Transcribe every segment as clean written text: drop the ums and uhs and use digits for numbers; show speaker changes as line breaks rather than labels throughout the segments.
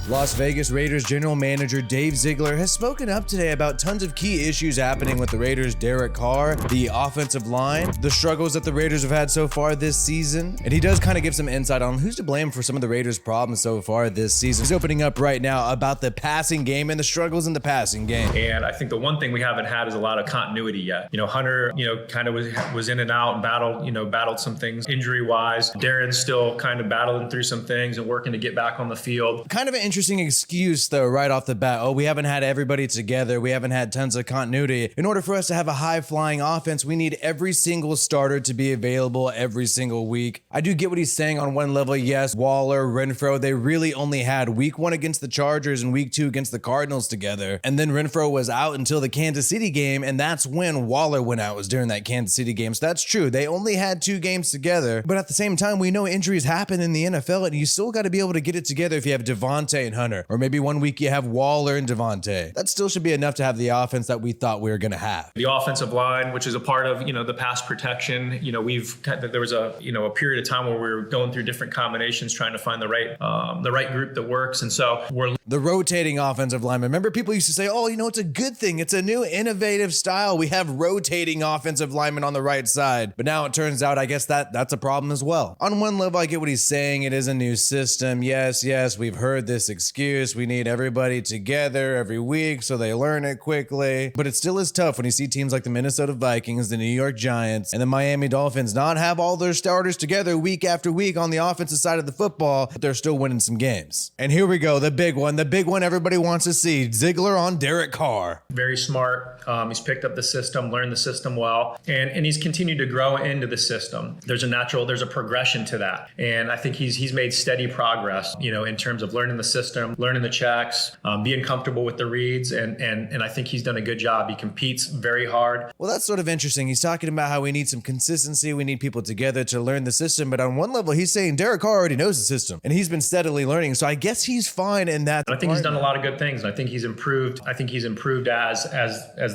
Las Vegas Raiders general manager Dave Ziegler has spoken up today about tons of key issues happening with the Raiders' Derek Carr, the offensive line, the struggles that the Raiders have had so far this season, and he does kind of give some insight on who's to blame for some of the Raiders' problems so far this season. He's opening up right now about the passing game and the struggles in the passing game.
And I think the one thing we haven't had is a lot of continuity yet. Hunter, kind of was in and out and battled some things injury-wise. Darren's still kind of battling through some things and working to get back on the field.
Kind of an interesting excuse though right off the bat. Oh, we haven't had everybody together. We haven't had tons of continuity. In order for us to have a high-flying offense, we need every single starter to be available every single week. I do get what he's saying on one level. Yes, Waller, Renfrow, they really only had week 1 against the Chargers and week 2 against the Cardinals together. And then Renfrow was out until the Kansas City game, and that's when Waller went out, was during that Kansas City game. So that's true. They only had 2 games together. But at the same time, we know injuries happen in the NFL, and you still got to be able to get it together if you have Devontae and Hunter. Or maybe one week you have Waller and Devontae. That still should be enough to have the offense that we thought we were going to have.
The offensive line, which is a part of, the pass protection, there was a period of time where we were going through different combinations trying to find the right group that works. And so
the rotating offensive lineman. Remember, people used to say, oh, it's a good thing. It's a new innovative style. We have rotating offensive linemen on the right side. But now it turns out, I guess that's a problem as well. On one level, I get what he's saying. It is a new system. Yes, we've heard this excuse. We need everybody together every week so they learn it quickly. But it still is tough when you see teams like the Minnesota Vikings, the New York Giants, and the Miami Dolphins not have all their starters together week after week on the offensive side of the football, but they're still winning some games. And here we go, the big one everybody wants to see, Ziegler on Derek Carr.
Very smart. He's picked up the system, learned the system well, and he's continued to grow into the system. There's a progression to that. And I think he's made steady progress, in terms of learning the system, learning the checks, being comfortable with the reads, and I think he's done a good job. He competes very hard.
Well, that's sort of interesting. He's talking about how we need some consistency, we need people together to learn the system, but on one level, he's saying Derek Carr already knows the system, and he's been steadily learning, so I guess he's fine in that.
I think he's done a lot of good things, and I think he's improved. I think he's improved as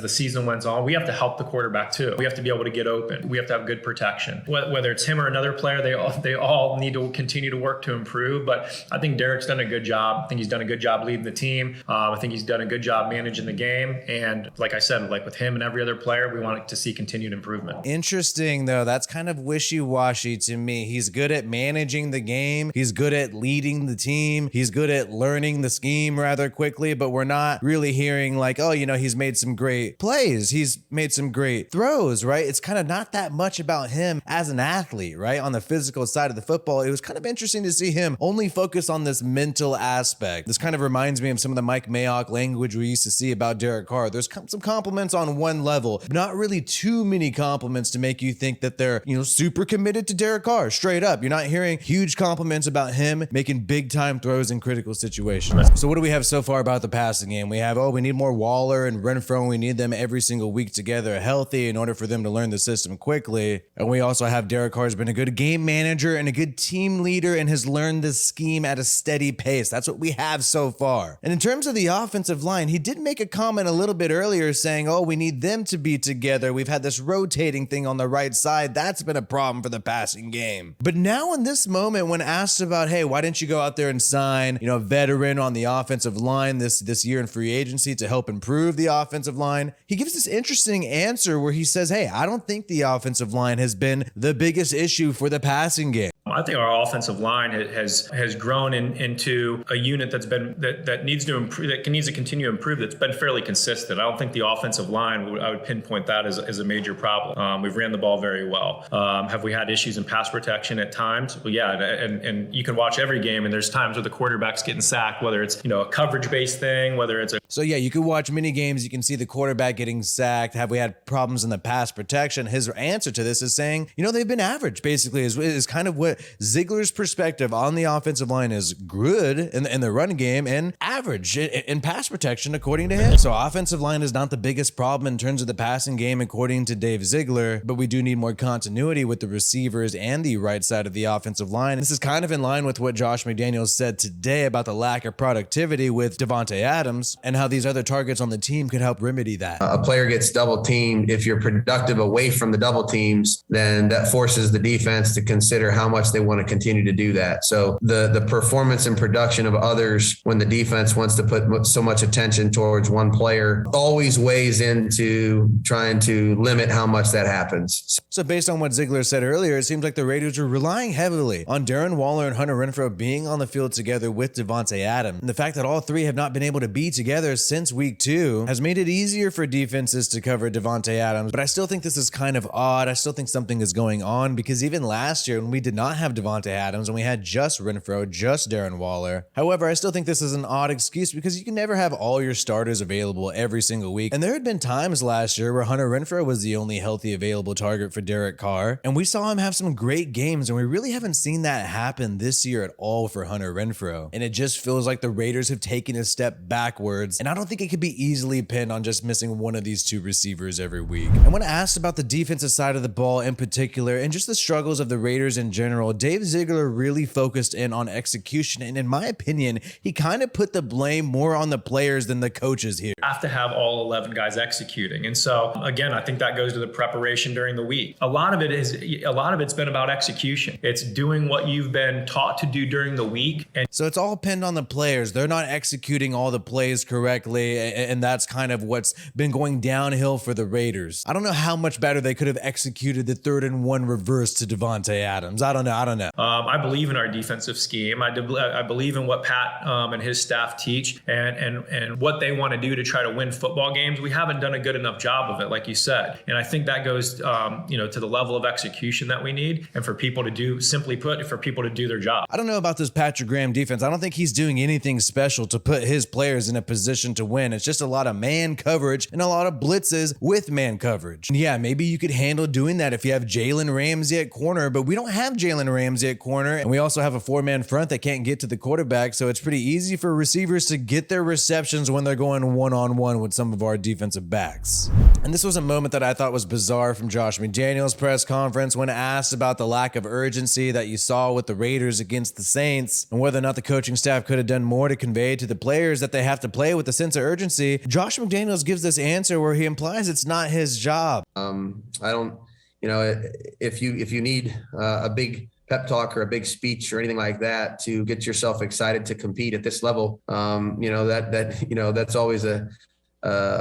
the season went on. We have to help the quarterback too. We have to be able to get open. We have to have good protection. Whether it's him or another player, they all need to continue to work to improve, but I think Derek's done a good job. I think he's done a good job leading the team. I think he's done a good job managing the game, and like I said, like with him and every other player, we want to see continued improvement.
Interesting though, that's kind of wishy-washy to me. He's good at managing the game. He's good at leading the team. He's good at learning the scheme rather quickly, but we're not really hearing like, oh, he's made some great plays. He's made some great throws, right? It's kind of not that much about him as an athlete, right? On the physical side of the football, it was kind of interesting to see him only focus on this mental aspect. This kind of reminds me of some of the Mike Mayock language we used to see about Derek Carr. There's some compliments on one level, but not really too many compliments to make you think that they're, super committed to Derek Carr. Straight up, you're not hearing huge compliments about him making big time throws in critical situations. So what do we have so far about the passing game? We have, we need more Waller and Renfrow, and we need them every single week together healthy in order for them to learn the system quickly. And we also have Derek Carr's been a good game manager and a good team leader and has learned this scheme at a steady pace. That's what we have so far. And in terms of the offensive line, he did make a comment a little bit earlier saying, we need them to be together. We've had this rotating thing on the right side. That's been a problem for the passing game. But now in this moment, when asked about, hey, why didn't you go out there and sign, a veteran on the offensive line this year in free agency to help improve the offensive line, he gives this interesting answer where he says, hey, I don't think the offensive line has been the biggest issue for the passing game.
I think our offensive line has grown into a unit that needs to improve, that needs to continue to improve. That's been fairly consistent. I don't think the offensive line, I would pinpoint that as a major problem. We've ran the ball very well. Have we had issues in pass protection at times? Well, yeah, and you can watch every game, and there's times where the quarterback's getting sacked, whether it's a coverage-based thing, whether it's a.
So yeah, you can watch many games. You can see the quarterback getting sacked. Have we had problems in the pass protection? His answer to this is saying, they've been average. Basically, is kind of what Ziegler's perspective on the offensive line is good in the run game and average in pass protection, according to him. So offensive line is not the biggest problem in terms of the passing game, according to Dave Ziegler, but we do need more continuity with the receivers and the right side of the offensive line. This is kind of in line with what Josh McDaniels said today about the lack of productivity with Davante Adams and how these other targets on the team could help remedy that.
A player gets double teamed. If you're productive away from the double teams, then that forces the defense to consider how much they want to continue to do that. So the performance and production of others when the defense wants to put so much attention towards one player, always weighs into trying to limit how much that happens.
So based on what Ziegler said earlier, it seems like the Raiders are relying heavily on Darren Waller and Hunter Renfrow being on the field together with Davante Adams. And the fact that all three have not been able to be together since week 2 has made it easier for defenses to cover Davante Adams. But I still think this is kind of odd. I still think something is going on, because even last year when we did not have Davante Adams and we had just Renfrow, just Darren Waller. However, I still think this is an odd excuse, because you can never have all your starters available every single week. And there had been times last year where Hunter Renfrow was the only healthy available target for Derek Carr, and we saw him have some great games, and we really haven't seen that happen this year at all for Hunter Renfrow. And it just feels like the Raiders have taken a step backwards, and I don't think it could be easily pinned on just missing one of these two receivers every week. And when asked about the defensive side of the ball in particular, and just the struggles of the Raiders in general, Dave Ziegler really focused in on execution, and in my opinion, he kind of put the blame more on the players than the coaches here.
Have to have all 11 guys executing. And so again, I think that goes to the preparation during the week. A lot of it's been about execution. It's doing what you've been taught to do during the week. And
so it's all pinned on the players. They're not executing all the plays correctly, and that's kind of what's been going downhill for the Raiders. I don't know how much better they could have executed the 3rd and 1 reverse to Davante Adams. I don't know.
I believe in our defensive scheme. I believe in what Pat and his staff teach, and what they want to do to try to win football games. We haven't done a good enough job of it, like you said. And I think that goes, to the level of execution that we need, and for people to do, simply put, for people to do their job.
I don't know about this Patrick Graham defense. I don't think he's doing anything special to put his players in a position to win. It's just a lot of man coverage and a lot of blitzes with man coverage. And yeah, maybe you could handle doing that if you have Jalen Ramsey at corner, but we don't have Jalen Ramsey at corner, and we also have a 4-man front that can't get to the quarterback, so it's pretty easy for receivers to get their receptions when they're going one-on-one with some of our defensive backs. And this was a moment that I thought was bizarre from Josh McDaniels' press conference when asked about the lack of urgency that you saw with the Raiders against the Saints, and whether or not the coaching staff could have done more to convey to the players that they have to play with a sense of urgency. Josh McDaniels gives this answer where he implies it's not his job.
I don't, if you need a big pep talk or a big speech or anything like that to get yourself excited to compete at this level, that's always a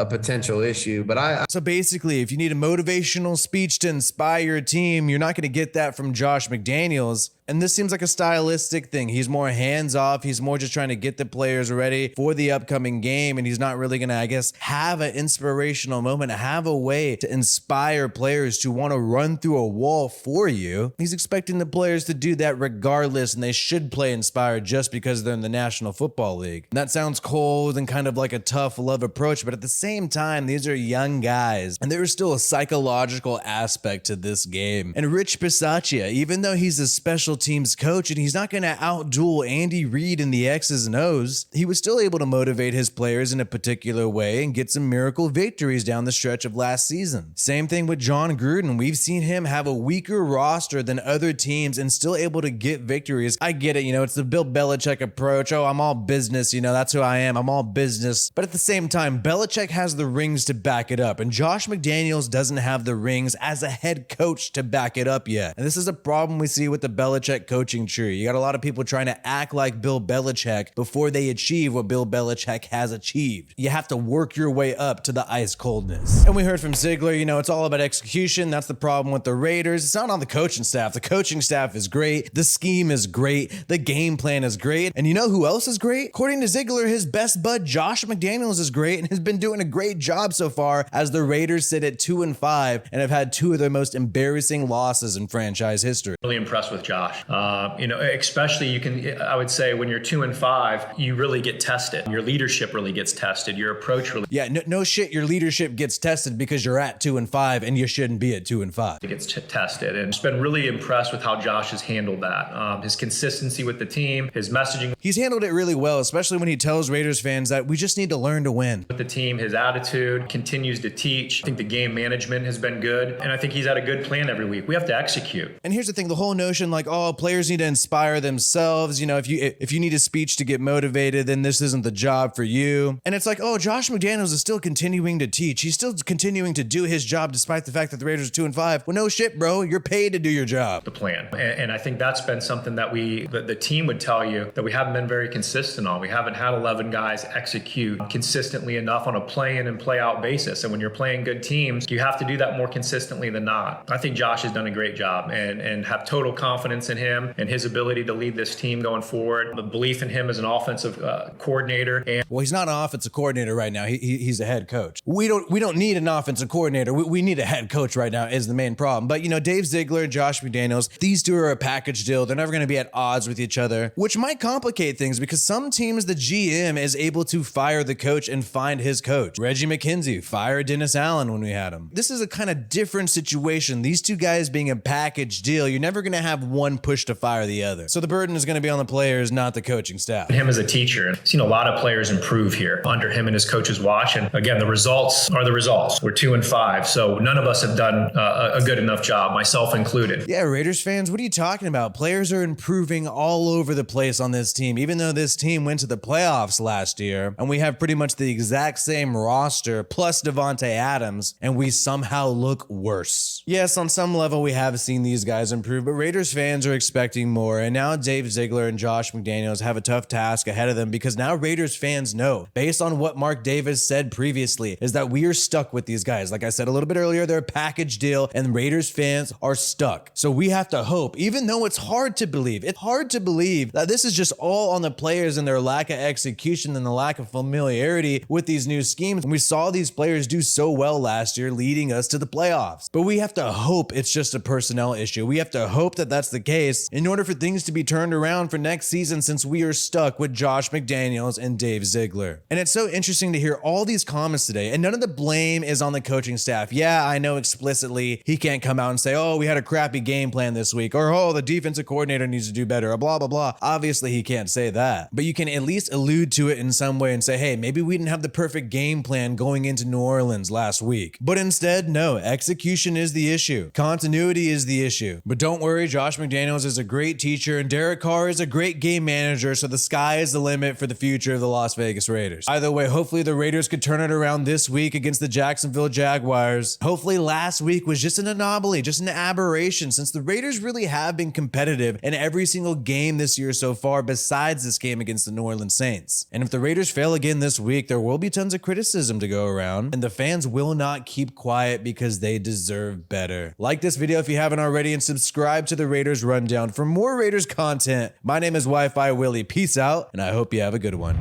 potential issue. But
so basically, if you need a motivational speech to inspire your team, you're not going to get that from Josh McDaniels. And this seems like a stylistic thing. He's more hands-off. He's more just trying to get the players ready for the upcoming game. And he's not really going to, I guess, have an inspirational moment, have a way to inspire players to want to run through a wall for you. He's expecting the players to do that regardless, and they should play inspired just because they're in the National Football League. And that sounds cold and kind of like a tough love approach, but at the same time, these are young guys, and there is still a psychological aspect to this game. And Rich Bisaccia, even though he's a special teams coach and he's not going to outduel Andy Reid in the X's and O's, he was still able to motivate his players in a particular way and get some miracle victories down the stretch of last season. Same thing with John Gruden. We've seen him have a weaker roster than other teams and still able to get victories. I get it, it's the Bill Belichick approach. Oh, I'm all business, that's who I am. I'm all business. But at the same time, Belichick has the rings to back it up, and Josh McDaniels doesn't have the rings as a head coach to back it up yet. And this is a problem we see with the Belichick coaching tree. You got a lot of people trying to act like Bill Belichick before they achieve what Bill Belichick has achieved. You have to work your way up to the ice coldness. And we heard from Ziegler, it's all about execution. That's the problem with the Raiders. It's not on the coaching staff. The coaching staff is great. The scheme is great. The game plan is great. And you know who else is great? According to Ziegler, his best bud Josh McDaniels is great and has been doing a great job so far as the Raiders sit at 2-5 and have had 2 of their most embarrassing losses in franchise history.
Really impressed with Josh. Especially I would say when you're 2-5, you really get tested. Your leadership really gets tested. Your approach really.
Yeah, no shit. Your leadership gets tested because you're at 2-5 and you shouldn't be at 2-5.
It gets tested, and just been really impressed with how Josh has handled that. His consistency with the team, his messaging.
He's handled it really well, especially when he tells Raiders fans that we just need to learn to win.
With the team, his attitude, continues to teach. I think the game management has been good, and I think he's had a good plan every week. We have to execute.
And here's the thing, the whole notion all, players need to inspire themselves. You know, if you need a speech to get motivated, then this isn't the job for you. And it's like, oh, Josh McDaniels is still continuing to teach. He's still continuing to do his job despite the fact that the Raiders are 2-5. Well, no shit, bro. You're paid to do your job.
The plan. And I think that's been something that the team would tell you that we haven't been very consistent on. We haven't had 11 guys execute consistently enough on a play in and play out basis. And when you're playing good teams, you have to do that more consistently than not. I think Josh has done a great job and have total confidence in him and his ability to lead this team going forward. The belief in him as an offensive coordinator. And
well, he's not an offensive coordinator right now. He's a head coach. We don't need an offensive coordinator. We need a head coach right now is the main problem. But, you know, Dave Ziegler and Josh McDaniels, these two are a package deal. They're never going to be at odds with each other, which might complicate things because some teams, the GM is able to fire the coach and find his coach. Reggie McKenzie fired Dennis Allen when we had him. This is a kind of different situation. These two guys being a package deal, you're never going to have one push to fire the other. So the burden is going to be on the players, not the coaching staff.
Him as a teacher, I've seen a lot of players improve here under him and his coach's watch. And again, the results are the results. We're 2-5. So none of us have done a good enough job, myself included.
Yeah, Raiders fans, what are you talking about? Players are improving all over the place on this team, even though this team went to the playoffs last year and we have pretty much the exact same roster plus Devontae Adams and we somehow look worse. Yes, on some level we have seen these guys improve, but Raiders fans are expecting more, and now Dave Ziegler and Josh McDaniels have a tough task ahead of them because now Raiders fans know, based on what Mark Davis said previously, is that we are stuck with these guys. Like I said a little bit earlier, they're a package deal and Raiders fans are stuck. So we have to hope, even though it's hard to believe that this is just all on the players and their lack of execution and the lack of familiarity with these new schemes. And we saw these players do so well last year, leading us to the playoffs. But we have to hope it's just a personnel issue. We have to hope that that's the case in order for things to be turned around for next season, since we are stuck with Josh McDaniels and Dave Ziegler. And it's so interesting to hear all these comments today, and none of the blame is on the coaching staff. Yeah, I know explicitly he can't come out and say, oh, we had a crappy game plan this week, or oh, the defensive coordinator needs to do better, or blah, blah, blah. Obviously, he can't say that, but you can at least allude to it in some way and say, hey, maybe we didn't have the perfect game plan going into New Orleans last week. But instead, no, execution is the issue. Continuity is the issue. But don't worry, Josh McDaniels is a great teacher and Derek Carr is a great game manager, so the sky is the limit for the future of the Las Vegas Raiders. Either way, hopefully the Raiders could turn it around this week against the Jacksonville Jaguars. Hopefully last week was just an anomaly, just an aberration, since the Raiders really have been competitive in every single game this year so far besides this game against the New Orleans Saints. And if the Raiders fail again this week, there will be tons of criticism to go around, and the fans will not keep quiet because they deserve better. Like this video if you haven't already, and subscribe to the Raiders Rundown for more Raiders content. My name is WiFiWillie. Peace out, and I hope you have a good one.